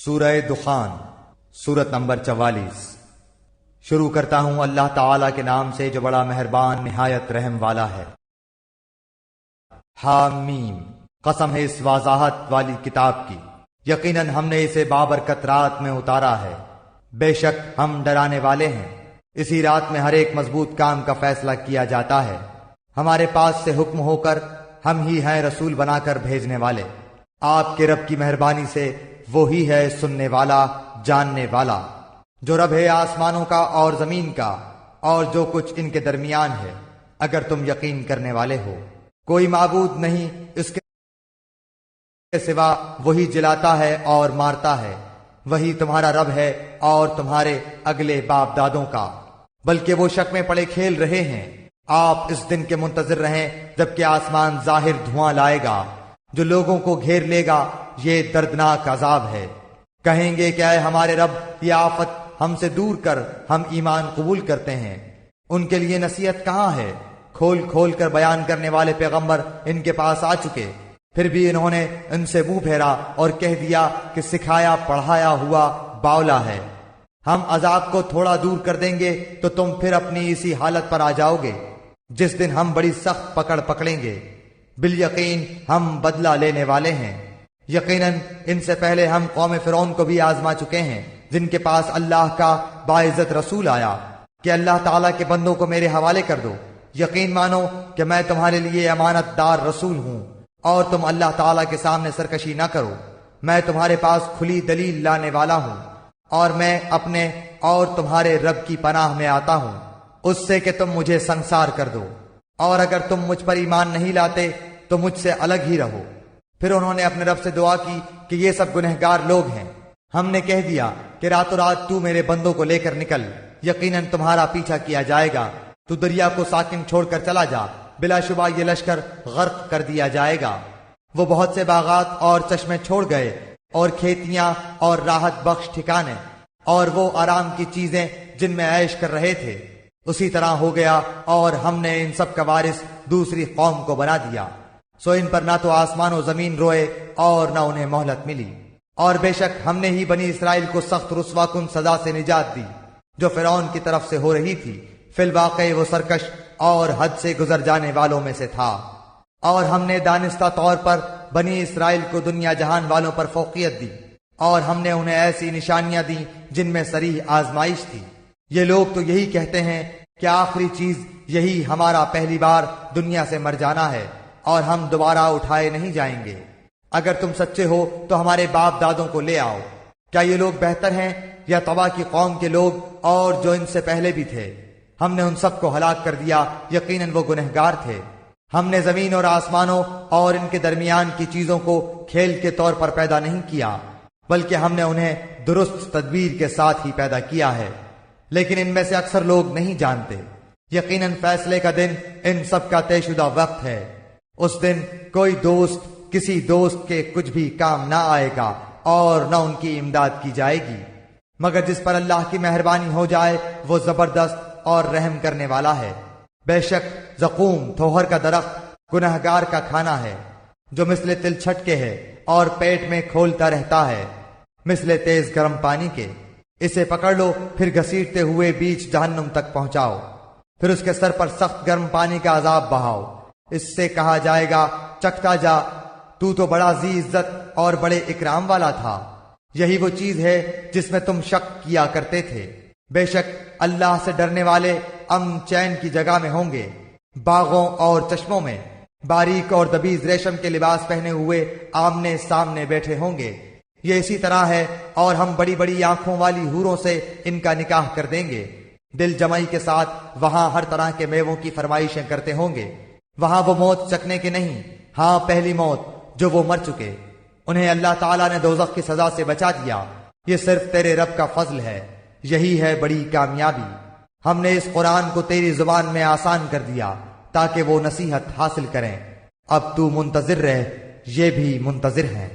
سورہ دخان، سورت نمبر 44۔ شروع کرتا ہوں اللہ تعالی کے نام سے جو بڑا مہربان نہایت رحم والا ہے۔ حامیم، قسم ہے اس وضاحت والی کتاب کی، یقیناً ہم نے اسے بابرکت رات میں اتارا ہے، بے شک ہم ڈرانے والے ہیں۔ اسی رات میں ہر ایک مضبوط کام کا فیصلہ کیا جاتا ہے۔ ہمارے پاس سے حکم ہو کر ہم ہی ہیں رسول بنا کر بھیجنے والے۔ آپ کے رب کی مہربانی سے وہی ہے سننے والا جاننے والا، جو رب ہے آسمانوں کا اور زمین کا اور جو کچھ ان کے درمیان ہے، اگر تم یقین کرنے والے ہو۔ کوئی معبود نہیں اس کے سوا، وہی جلاتا ہے اور مارتا ہے، وہی تمہارا رب ہے اور تمہارے اگلے باپ دادوں کا، بلکہ وہ شک میں پڑے کھیل رہے ہیں۔ آپ اس دن کے منتظر رہیں جبکہ آسمان ظاہر دھواں لائے گا، جو لوگوں کو گھیر لے گا، یہ دردناک عذاب ہے۔ کہیں گے کہ اے ہمارے رب، یہ آفت ہم سے دور کر، ہم ایمان قبول کرتے ہیں۔ ان کے لیے نصیحت کہاں ہے؟ کھول کھول کر بیان کرنے والے پیغمبر ان کے پاس آ چکے، پھر بھی انہوں نے ان سے منہ پھیرا اور کہہ دیا کہ سکھایا پڑھایا ہوا باولا ہے۔ ہم عذاب کو تھوڑا دور کر دیں گے تو تم پھر اپنی اسی حالت پر آ جاؤ گے جس دن ہم بڑی سخت پکڑ پکڑیں گے۔ بالیقین ہم بدلہ لینے والے ہیں۔ یقیناً ان سے پہلے ہم قوم فرعون کو بھی آزما چکے ہیں، جن کے پاس اللہ کا باعزت رسول آیا کہ اللہ تعالیٰ کے بندوں کو میرے حوالے کر دو، یقین مانو کہ میں تمہارے لیے امانت دار رسول ہوں، اور تم اللہ تعالیٰ کے سامنے سرکشی نہ کرو۔ میں تمہارے پاس کھلی دلیل لانے والا ہوں، اور میں اپنے اور تمہارے رب کی پناہ میں آتا ہوں اس سے کہ تم مجھے سنسار کر دو، اور اگر تم مجھ پر ایمان نہیں لاتے تو مجھ سے الگ ہی رہو۔ پھر انہوں نے اپنے رب سے دعا کی کہ یہ سب گنہگار لوگ ہیں۔ ہم نے کہہ دیا کہ راتوں رات تو میرے بندوں کو لے کر نکل، یقیناً تمہارا پیچھا کیا جائے گا، تو دریا کو ساکن چھوڑ کر چلا جا، بلا شبہ یہ لشکر غرق کر دیا جائے گا۔ وہ بہت سے باغات اور چشمے چھوڑ گئے، اور کھیتیاں اور راحت بخش ٹھکانے، اور وہ آرام کی چیزیں جن میں عیش کر رہے تھے، اسی طرح ہو گیا، اور ہم نے ان سب کا وارث دوسری قوم کو بنا دیا۔ سو ان پر نہ تو آسمان و زمین روئے اور نہ انہیں مہلت ملی۔ اور بے شک ہم نے ہی بنی اسرائیل کو سخت رسوا کن سزا سے نجات دی جو فرعون کی طرف سے ہو رہی تھی۔ فی الواقع وہ سرکش اور حد سے گزر جانے والوں میں سے تھا۔ اور ہم نے دانستہ طور پر بنی اسرائیل کو دنیا جہان والوں پر فوقیت دی، اور ہم نے انہیں ایسی نشانیاں دی جن میں صریح آزمائش تھی۔ یہ لوگ تو یہی کہتے ہیں کہ آخری چیز یہی ہمارا پہلی بار دنیا سے مر جانا ہے، اور ہم دوبارہ اٹھائے نہیں جائیں گے۔ اگر تم سچے ہو تو ہمارے باپ دادوں کو لے آؤ۔ کیا یہ لوگ بہتر ہیں یا طبع کی قوم کے لوگ اور جو ان سے پہلے بھی تھے؟ ہم نے ان سب کو ہلاک کر دیا، یقیناً وہ گنہگار تھے۔ ہم نے زمین اور آسمانوں اور ان کے درمیان کی چیزوں کو کھیل کے طور پر پیدا نہیں کیا، بلکہ ہم نے انہیں درست تدبیر کے ساتھ ہی پیدا کیا ہے، لیکن ان میں سے اکثر لوگ نہیں جانتے۔ یقیناً فیصلے کا دن ان سب کا طے شدہ وقت ہے۔ اس دن کوئی دوست کسی دوست کے کچھ بھی کام نہ آئے گا اور نہ ان کی امداد کی جائے گی، مگر جس پر اللہ کی مہربانی ہو جائے وہ زبردست اور رحم کرنے والا ہے۔ بے شک زقوم تھوہر کا درخت گنہگار کا کھانا ہے، جو مثل تل چھٹکے ہے اور پیٹ میں کھولتا رہتا ہے مثل تیز گرم پانی کے۔ اسے پکڑ لو، پھر گھسیٹتے ہوئے بیچ جہنم تک پہنچاؤ، پھر اس کے سر پر سخت گرم پانی کا عذاب بہاؤ۔ اس سے کہا جائے گا چکھتا جا، تو بڑا ذی عزت اور بڑے اکرام والا تھا۔ یہی وہ چیز ہے جس میں تم شک کیا کرتے تھے۔ بے شک اللہ سے ڈرنے والے امن چین کی جگہ میں ہوں گے، باغوں اور چشموں میں، باریک اور دبیز ریشم کے لباس پہنے ہوئے آمنے سامنے بیٹھے ہوں گے۔ یہ اسی طرح ہے، اور ہم بڑی بڑی آنکھوں والی حوروں سے ان کا نکاح کر دیں گے، دل جمعی کے ساتھ۔ وہاں ہر طرح کے میووں کی فرمائشیں کرتے ہوں گے۔ وہاں وہ موت چکنے کے نہیں، ہاں پہلی موت جو وہ مر چکے۔ انہیں اللہ تعالیٰ نے دوزخ کی سزا سے بچا دیا۔ یہ صرف تیرے رب کا فضل ہے، یہی ہے بڑی کامیابی۔ ہم نے اس قرآن کو تیری زبان میں آسان کر دیا تاکہ وہ نصیحت حاصل کریں۔ اب تو منتظر رہ، یہ بھی منتظر ہیں۔